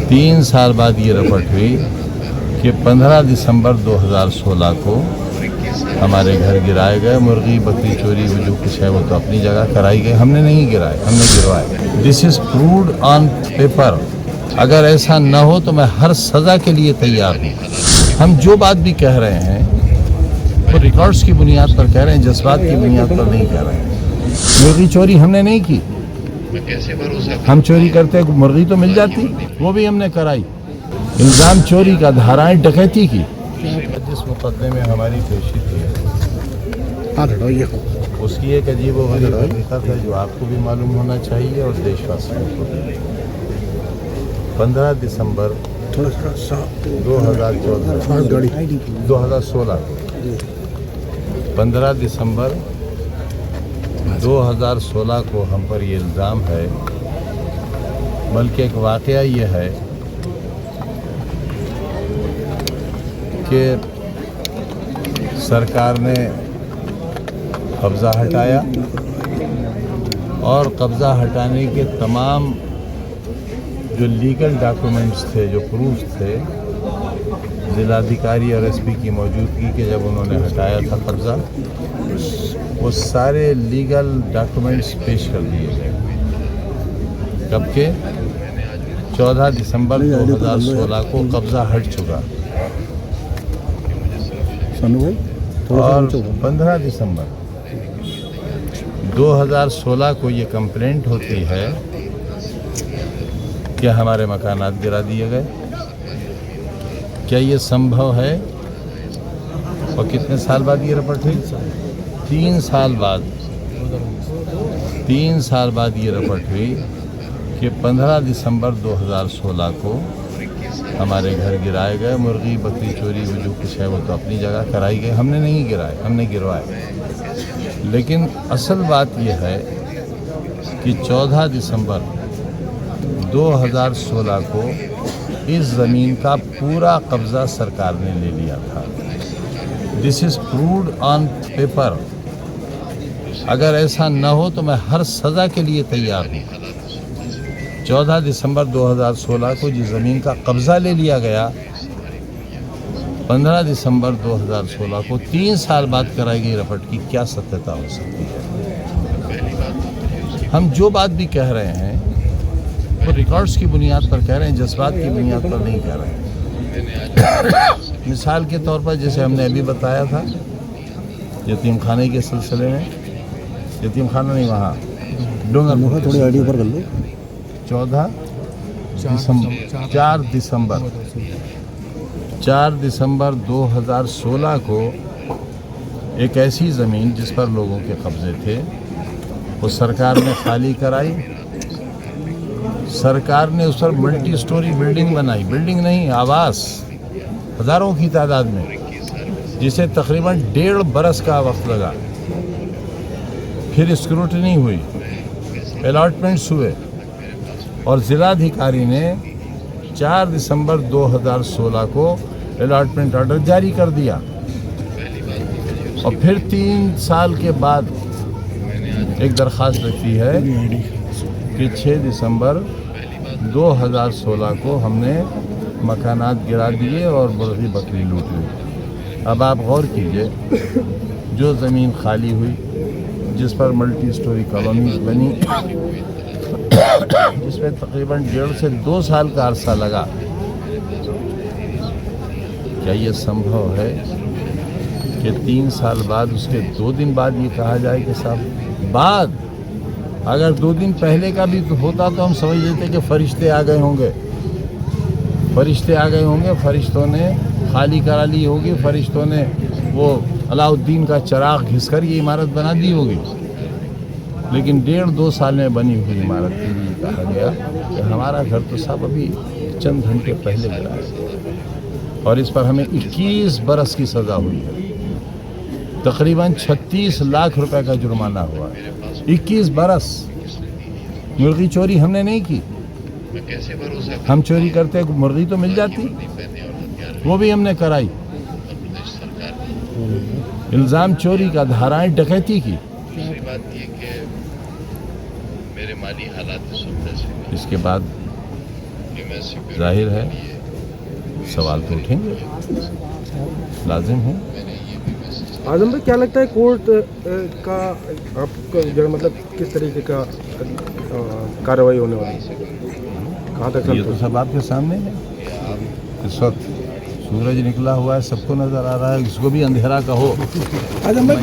3 साल बाद ये रपट हुई कि 15 दिसंबर 2016 को हमारे घर गिराए गए। मुर्गी बकरी चोरी वो जो कुछ है वो तो अपनी जगह कराई गई, हमने नहीं गिराए, हमने गिरवाए। This is proved on paper. अगर ऐसा न हो तो मैं हर सज़ा के लिए तैयार हूँ। हम जो बात भी कह रहे हैं वो रिकॉर्ड्स की बुनियाद पर कह रहे हैं, जज्बात की बुनियाद पर नहीं कह रहे हैं। मुर्गी चोरी हमने नहीं की, हम चोरी करते मुर्गी तो मिल जाती, वो भी हमने कराई। इल्ज़ाम चोरी का, धाराएं डकैती की। जिस मुकदमे में हमारी पेशी थी उसकी एक अजीब व गरीब हकीकत है जो आपको भी मालूम होना चाहिए और देशवासियों को भी। 15 दिसंबर 2016 15 दिसंबर 2016 को हम पर ये इल्ज़ाम है, बल्कि एक वाक़या ये है कि सरकार ने कब्ज़ा हटाया और कब्ज़ा हटाने के तमाम जो लीगल डॉक्यूमेंट्स थे, जो प्रूफ थे, ज़िलाधिकारी और एसपी की मौजूदगी के जब उन्होंने हटाया था कब्ज़ा, वो सारे लीगल डॉक्यूमेंट्स पेश कर दिए गए। कब के? 14 दिसंबर 2016 को कब्ज़ा हट चुका और 15 दिसंबर 2016 को ये कंप्लेंट होती है कि हमारे मकानात गिरा दिए गए। क्या ये संभव है? और कितने साल बाद ये रिपोर्ट हुई? 3 साल बाद। 3 साल बाद ये रिपोर्ट हुई कि 15 दिसंबर 2016 को हमारे घर गिराए गए। मुर्गी बकरी चोरी वो जो कुछ है वो तो अपनी जगह कराई गई, हमने नहीं गिराए, हमने गिरवाए। लेकिन असल बात यह है कि 14 दिसंबर 2016 को इस ज़मीन का पूरा कब्ज़ा सरकार ने ले लिया था। This is proved on paper. अगर ऐसा न हो तो मैं हर सज़ा के लिए तैयार हूँ। 14 दिसंबर 2016 को जिस ज़मीन का कब्ज़ा ले लिया गया, 15 दिसंबर 2016 को 3 साल बाद कराई गई रपट की क्या सत्यता हो सकती है? हम जो बात भी कह रहे हैं वो रिकॉर्ड्स की बुनियाद पर कह रहे हैं, जज्बात की बुनियाद पर नहीं कह रहे हैं। मिसाल के तौर पर जैसे हमने अभी बताया था यतीम खाने के सिलसिले में, यतीम खाना नहीं, वहाँ डोंगर थोड़ी आईडी पर कर लो। 4 दिसंबर 2016 को एक ऐसी ज़मीन जिस पर लोगों के कब्ज़े थे वो सरकार ने खाली कराई। सरकार ने उस पर मल्टी स्टोरी बिल्डिंग बनाई, बिल्डिंग नहीं, आवास, हज़ारों की तादाद में, जिसे तकरीबन 1.5 बरस का वक्त लगा। फिर स्क्रूटनी हुई, अलॉटमेंट्स हुए और ज़िलाधिकारी ने 4 दिसंबर 2016 को अलॉटमेंट ऑर्डर जारी कर दिया। और फिर 3 साल के बाद एक दरख्वास्त रखी है कि 6 दिसंबर 2016 को हमने मकानात गिरा दिए और मुर्गी बकरी लूट ली। अब आप गौर कीजिए, जो ज़मीन खाली हुई, जिस पर मल्टी स्टोरी कॉलोनीज बनी, जिसमें तकरीबन 1.5 से 2 साल का अरसा लगा, क्या ये संभव है कि 3 साल बाद, उसके 2 दिन बाद ये कहा जाए कि साहब बाद, अगर 2 दिन पहले का भी होता तो हम समझ लेते कि फरिश्ते आ गए होंगे, फरिश्ते आ गए होंगे, फरिश्तों ने खाली करा ली होगी, फरिश्तों ने वो अलाउद्दीन का चिराग घिसकर ये इमारत बना दी होगी। लेकिन 1.5-2 साल में बनी हुई इमारत के लिए कहा गया कि हमारा घर तो साहब अभी चंद घंटे पहले गिरा है और इस पर हमें 21 बरस की सज़ा हुई है। तकरीबन 36 लाख रुपए का जुर्माना हुआ। 21 बरस। मुर्गी चोरी हमने नहीं की, हम चोरी करते मुर्गी तो मिल जाती, वो भी हमने कराई। इल्ज़ाम चोरी का, धाराएं डकैती की। मेरे माली हालात सुनते से इसके बाद कि मैं जाहिर है सवाल तो उठेंगे, लाजिम है। आजम भाई, क्या लगता है कोर्ट का आपका जो मतलब किस तरीके का कार्रवाई होने वाली है, कहाँ तक ये तो सब आपके सामने है। इस वक्त सूरज निकला हुआ है, सबको नजर आ रहा है, इसको भी अंधेरा कहो। आजम भाई